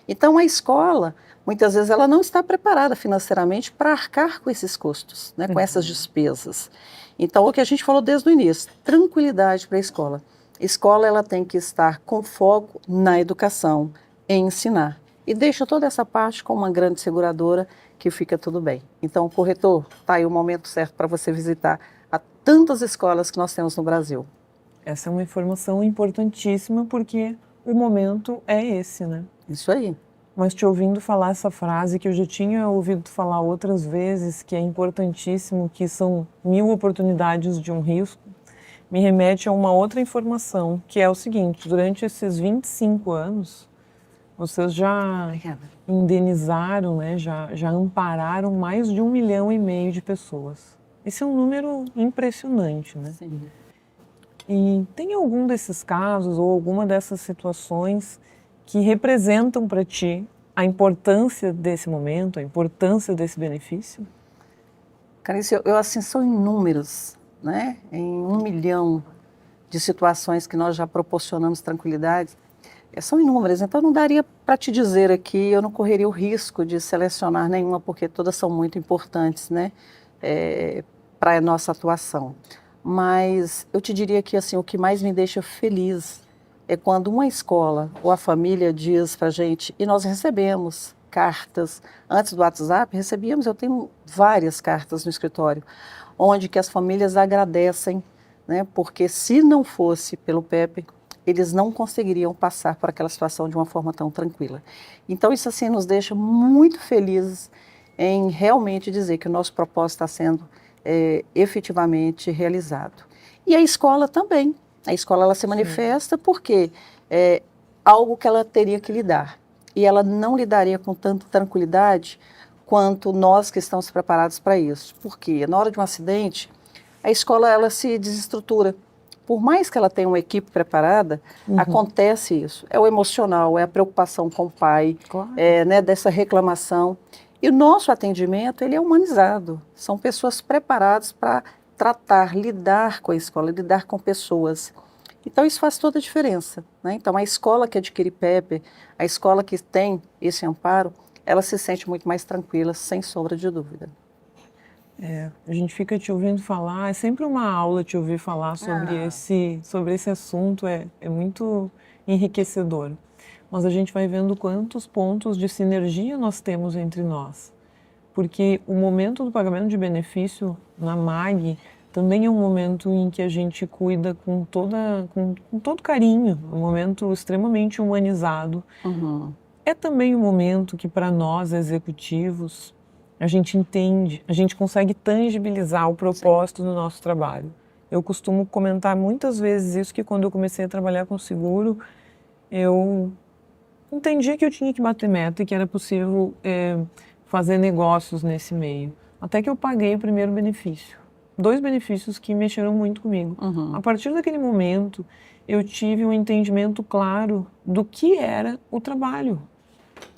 Então, a escola, muitas vezes, ela não está preparada financeiramente para arcar com esses custos, né, com essas despesas. Então, o que a gente falou desde o início, tranquilidade para a escola. A escola ela tem que estar com foco na educação, em ensinar. E deixa toda essa parte com uma grande seguradora que fica tudo bem. Então, corretor, está aí o momento certo para você visitar a tantas escolas que nós temos no Brasil. Essa é uma informação importantíssima porque o momento é esse, né? Isso aí. Mas te ouvindo falar essa frase que eu já tinha ouvido tu falar outras vezes, que é importantíssimo, que são 1000 oportunidades de um risco, me remete a uma outra informação, que é o seguinte: durante esses 25 anos, vocês já indenizaram, né, já ampararam mais de 1,5 milhão de pessoas. Esse é um número impressionante, né? Sim. E tem algum desses casos ou alguma dessas situações que representam para ti a importância desse momento, a importância desse benefício? Clarice, eu assim, são inúmeros, né? Em 1 milhão de situações que nós já proporcionamos tranquilidade, são inúmeras. Então, não daria para te dizer aqui, eu não correria o risco de selecionar nenhuma, porque todas são muito importantes, né? Para a nossa atuação. Mas eu te diria que assim, o que mais me deixa feliz é quando uma escola ou a família diz para a gente, e nós recebemos cartas, antes do WhatsApp, eu tenho várias cartas no escritório, onde que as famílias agradecem, né, porque se não fosse pelo PEP, eles não conseguiriam passar por aquela situação de uma forma tão tranquila. Então isso assim nos deixa muito felizes em realmente dizer que o nosso propósito está sendo efetivamente realizado. E a escola também. A escola ela se manifesta porque é algo que ela teria que lidar. E ela não lidaria com tanta tranquilidade quanto nós que estamos preparados para isso. Porque na hora de um acidente, a escola ela se desestrutura. Por mais que ela tenha uma equipe preparada, acontece isso. É o emocional, é a preocupação com o pai, Claro. Né, dessa reclamação. E o nosso atendimento, ele é humanizado. São pessoas preparadas para tratar, lidar com a escola, lidar com pessoas. Então, isso faz toda a diferença, né? Então, a escola que adquire PEP, a escola que tem esse amparo, ela se sente muito mais tranquila, sem sombra de dúvida. A gente fica te ouvindo falar, é sempre uma aula te ouvir falar sobre esse assunto, é muito enriquecedor. Mas a gente vai vendo quantos pontos de sinergia nós temos entre nós. Porque o momento do pagamento de benefício na MAG também é um momento em que a gente cuida com todo carinho, um momento extremamente humanizado. É também um momento que, para nós executivos, a gente entende, a gente consegue tangibilizar o propósito do nosso trabalho. Eu costumo comentar muitas vezes isso, que quando eu comecei a trabalhar com seguro, eu entendi que eu tinha que bater meta e que era possível fazer negócios nesse meio. Até que eu paguei o primeiro benefício. 2 benefícios que mexeram muito comigo. A partir daquele momento, eu tive um entendimento claro do que era o trabalho.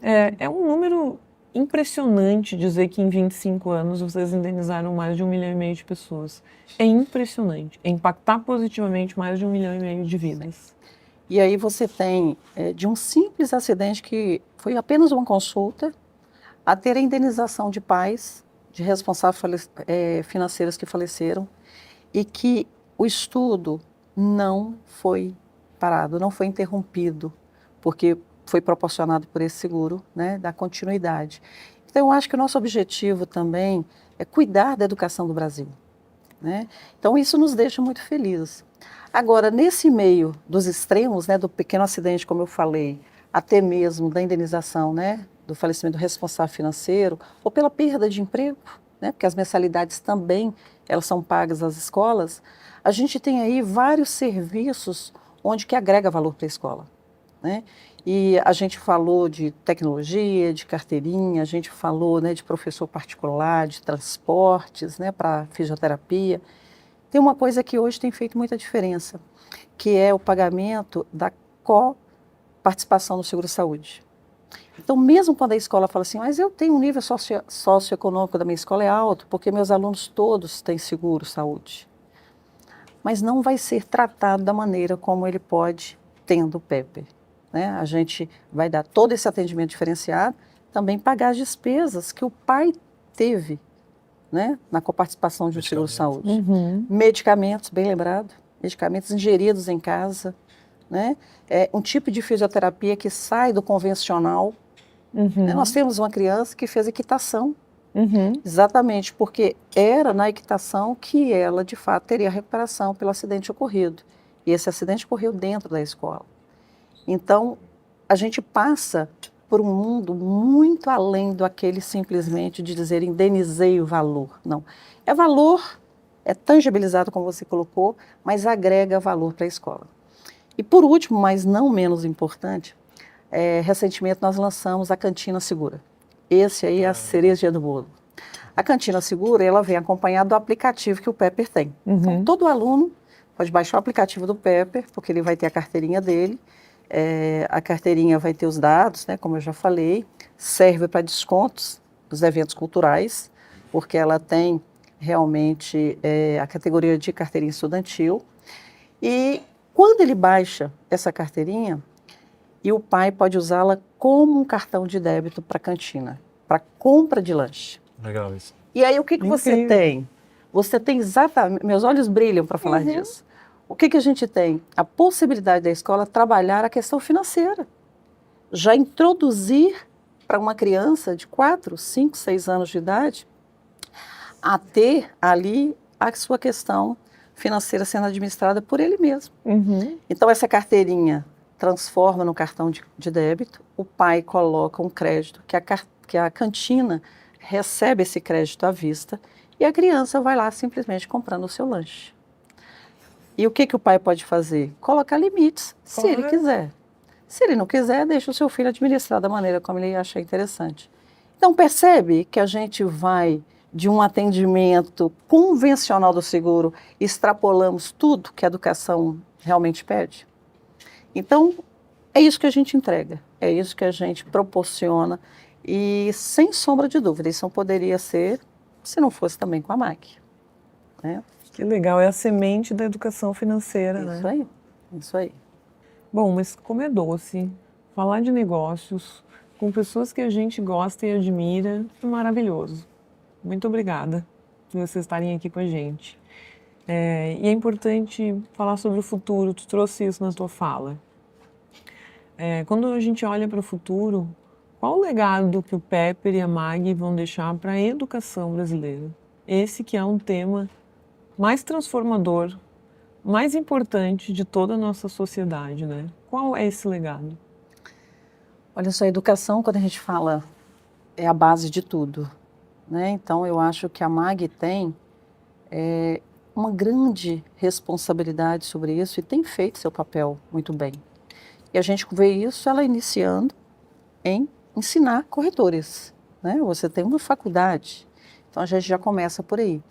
É um número impressionante dizer que em 25 anos vocês indenizaram mais de 1,5 milhão de pessoas. É impressionante. É impactar positivamente mais de 1,5 milhão de vidas. E aí você tem de um simples acidente que foi apenas uma consulta, a ter a indenização de pais, de responsáveis financeiros que faleceram, e que o estudo não foi parado, não foi interrompido, porque foi proporcionado por esse seguro, né, da continuidade. Então, eu acho que o nosso objetivo também é cuidar da educação do Brasil, né? Então, isso nos deixa muito felizes. Agora, nesse meio dos extremos, né, do pequeno acidente, como eu falei, até mesmo da indenização, né, do falecimento do responsável financeiro, ou pela perda de emprego, né, porque as mensalidades também elas são pagas às escolas, a gente tem aí vários serviços onde que agrega valor para a escola, né? E a gente falou de tecnologia, de carteirinha, a gente falou, né, de professor particular, de transportes, né, para fisioterapia. Tem uma coisa que hoje tem feito muita diferença, que é o pagamento da coparticipação no seguro-saúde. Então, mesmo quando a escola fala assim, mas eu tenho um nível socioeconômico da minha escola é alto, porque meus alunos todos têm seguro-saúde. Mas não vai ser tratado da maneira como ele pode tendo o PEP. né? A gente vai dar todo esse atendimento diferenciado, também pagar as despesas que o pai teve, né, na coparticipação de um seguro-saúde. Medicamentos, bem lembrado, medicamentos ingeridos em casa, né? Um tipo de fisioterapia que sai do convencional. Né? Nós temos uma criança que fez equitação, exatamente porque era na equitação que ela, de fato, teria recuperação pelo acidente ocorrido. E esse acidente ocorreu dentro da escola. Então, a gente passa por um mundo muito além do aquele simplesmente de dizer indenizei o valor. Não. É valor, é tangibilizado, como você colocou, mas agrega valor para a escola. E por último, mas não menos importante, recentemente nós lançamos a Cantina Segura. Esse aí é a cereja do bolo. A Cantina Segura, ela vem acompanhada do aplicativo que o Pepper tem. Então, todo aluno pode baixar o aplicativo do Pepper, porque ele vai ter a carteirinha dele. A carteirinha vai ter os dados, né, como eu já falei, serve para descontos dos eventos culturais, porque ela tem realmente a categoria de carteirinha estudantil. E quando ele baixa essa carteirinha, e o pai pode usá-la como um cartão de débito para a cantina, para compra de lanche. Legal isso. E aí o que você tem? Você tem exatamente, meus olhos brilham para falar disso. O que a gente tem? A possibilidade da escola trabalhar a questão financeira. Já introduzir para uma criança de 4, 5, 6 anos de idade a ter ali a sua questão financeira sendo administrada por ele mesmo. Então essa carteirinha transforma no cartão de débito, o pai coloca um crédito, que a cantina recebe esse crédito à vista e a criança vai lá simplesmente comprando o seu lanche. E o que o pai pode fazer? Colocar limites, se ele quiser. Se ele não quiser, deixa o seu filho administrar da maneira como ele achar interessante. Então percebe que a gente vai de um atendimento convencional do seguro, extrapolamos tudo que a educação realmente pede? Então, é isso que a gente entrega, é isso que a gente proporciona e, sem sombra de dúvida, isso não poderia ser se não fosse também com a MAG. Né? Que legal, é a semente da educação financeira, né? Isso aí, isso aí. Bom, mas como é doce falar de negócios com pessoas que a gente gosta e admira, é maravilhoso. Muito obrigada por vocês estarem aqui com a gente. E é importante falar sobre o futuro, tu trouxe isso na tua fala. Quando a gente olha para o futuro, qual o legado que o Pepper e a MAG vão deixar para a educação brasileira? Esse que é um tema mais transformador, mais importante de toda a nossa sociedade, né? Qual é esse legado? Olha só, a educação, quando a gente fala, é a base de tudo. Né? Então, eu acho que a MAG tem uma grande responsabilidade sobre isso e tem feito seu papel muito bem. E a gente vê isso ela iniciando em ensinar corretores. Né? Você tem uma faculdade, então a gente já começa por aí.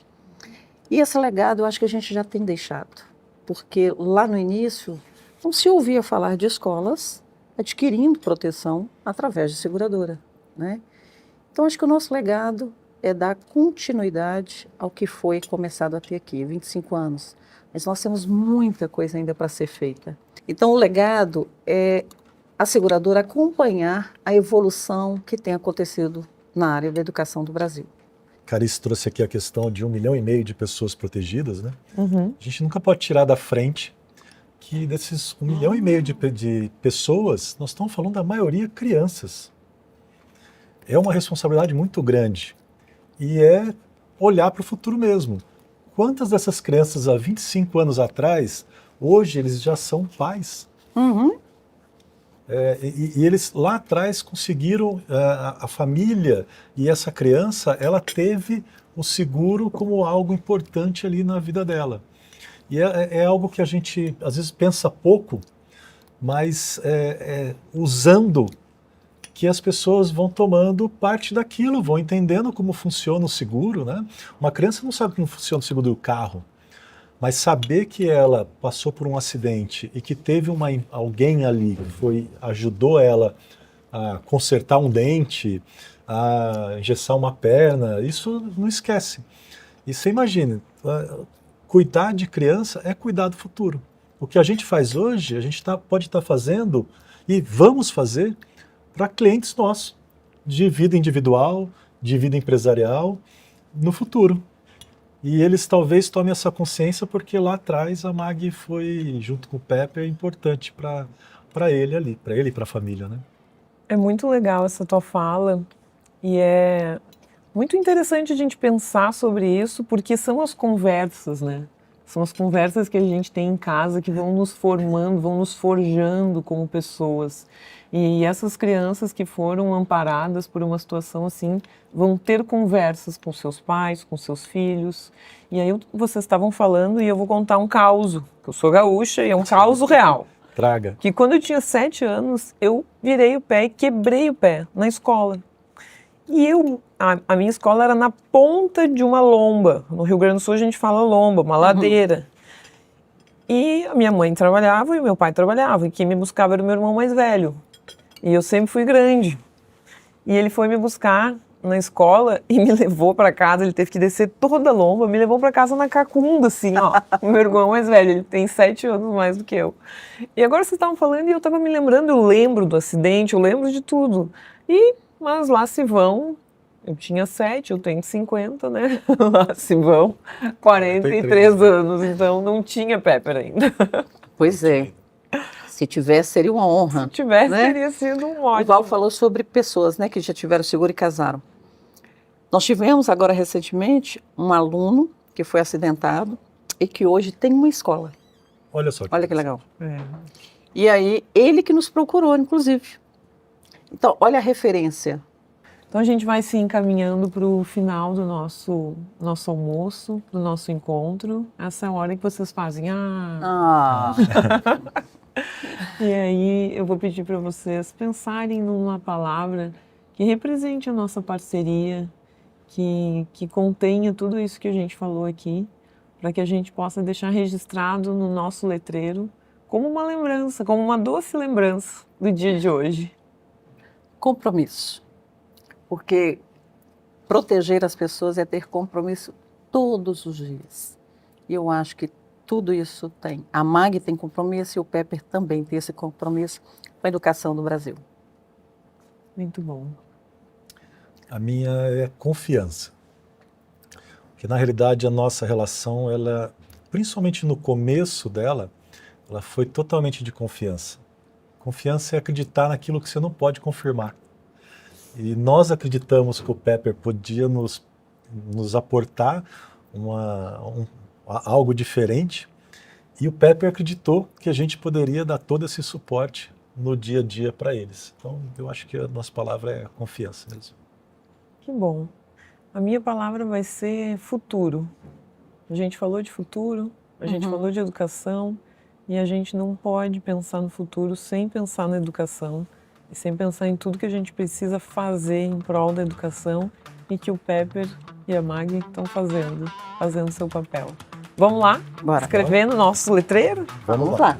E esse legado eu acho que a gente já tem deixado, porque lá no início não se ouvia falar de escolas adquirindo proteção através de seguradora. Né? Então acho que o nosso legado é dar continuidade ao que foi começado a ter aqui, 25 anos. Mas nós temos muita coisa ainda para ser feita. Então, o legado é a seguradora acompanhar a evolução que tem acontecido na área da educação do Brasil. Carice trouxe aqui a questão de 1,5 milhão de pessoas protegidas, né? A gente nunca pode tirar da frente que desses 1,5 milhão de pessoas, nós estamos falando da maioria crianças. É uma responsabilidade muito grande. E é olhar para o futuro mesmo. Quantas dessas crianças há 25 anos atrás, hoje eles já são pais? E eles lá atrás conseguiram, a família e essa criança, ela teve o seguro como algo importante ali na vida dela. E é algo que a gente às vezes pensa pouco, mas usando que as pessoas vão tomando parte daquilo, vão entendendo como funciona o seguro, né? Uma criança não sabe como funciona o seguro do carro, mas saber que ela passou por um acidente e que teve alguém ali que ajudou ela a consertar um dente, a engessar uma perna, isso não esquece. E você imagina, cuidar de criança é cuidar do futuro. O que a gente faz hoje, a gente pode estar fazendo E vamos fazer para clientes nossos, de vida individual, de vida empresarial, no futuro. E eles talvez tomem essa consciência porque lá atrás a MAG foi, junto com o Pepper, importante para ele ali, para ele e para a família, né? É muito legal essa tua fala e é muito interessante a gente pensar sobre isso, porque são as conversas, né? São as conversas que a gente tem em casa que vão nos formando, vão nos forjando como pessoas. E essas crianças que foram amparadas por uma situação assim, vão ter conversas com seus pais, com seus filhos. E aí vocês estavam falando e eu vou contar um caos, que eu sou gaúcha e é um caos real. Traga. Que quando eu tinha 7 anos, eu virei o pé e quebrei o pé na escola. E a minha escola era na ponta de uma lomba. No Rio Grande do Sul a gente fala lomba, uma ladeira. E a minha mãe trabalhava e o meu pai trabalhava. E quem me buscava era o meu irmão mais velho. E eu sempre fui grande. E ele foi me buscar na escola e me levou para casa. Ele teve que descer toda a lomba, me levou para casa na cacunda, assim, ó. O meu irmão mais velho, ele tem 7 anos mais do que eu. E agora vocês estavam falando e eu estava me lembrando, eu lembro do acidente, eu lembro de tudo. Mas lá se vão, eu tinha 7, eu tenho 50, né? Lá se vão 43 anos, então não tinha Pepper ainda. Pois é. Se tivesse, seria uma honra. Se tivesse, né? teria sido um O ótimo. Val falou sobre pessoas, né, que já tiveram seguro e casaram. Nós tivemos agora recentemente um aluno que foi acidentado e que hoje tem uma escola. Olha só. Olha que legal. É. E aí, ele que nos procurou, inclusive. Então, olha a referência. Então a gente vai se encaminhando para o final do nosso almoço, do nosso encontro. Essa é a hora que vocês fazem. E aí eu vou pedir para vocês pensarem numa palavra que represente a nossa parceria, que contenha tudo isso que a gente falou aqui, para que a gente possa deixar registrado no nosso letreiro como uma lembrança, como uma doce lembrança do dia de hoje. Compromisso. Porque proteger as pessoas é ter compromisso todos os dias. E eu acho que tudo isso tem. A MAG tem compromisso e o Pepper também tem esse compromisso com a educação do Brasil. Muito bom. A minha é confiança. Porque, na realidade, a nossa relação, ela, principalmente no começo dela, ela foi totalmente de confiança. Confiança é acreditar naquilo que você não pode confirmar. E nós acreditamos que o Pepper podia nos aportar algo diferente, e o Pepper acreditou que a gente poderia dar todo esse suporte no dia a dia para eles. Então, eu acho que a nossa palavra é confiança mesmo. Que bom. A minha palavra vai ser futuro. A gente falou de futuro, a gente falou de educação, e a gente não pode pensar no futuro sem pensar na educação e sem pensar em tudo que a gente precisa fazer em prol da educação e que o Pepper e a MAG estão fazendo seu papel. Vamos lá? Bora. Escrever no nosso letreiro? Vamos lá.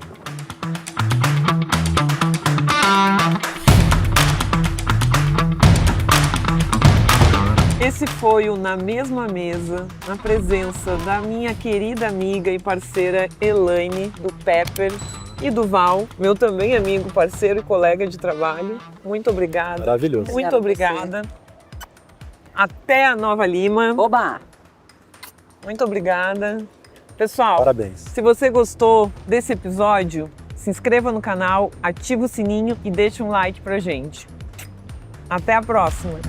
Esse foi o Na Mesma Mesa, na presença da minha querida amiga e parceira Elaine, do Pepper, e do Val, meu também amigo, parceiro e colega de trabalho. Muito obrigada. Maravilhoso. Muito obrigada. Até a Nova Lima. Oba! Muito obrigada. Pessoal, Parabéns. se você gostou desse episódio, se inscreva no canal, ativa o sininho e deixe um like pra gente. Até a próxima!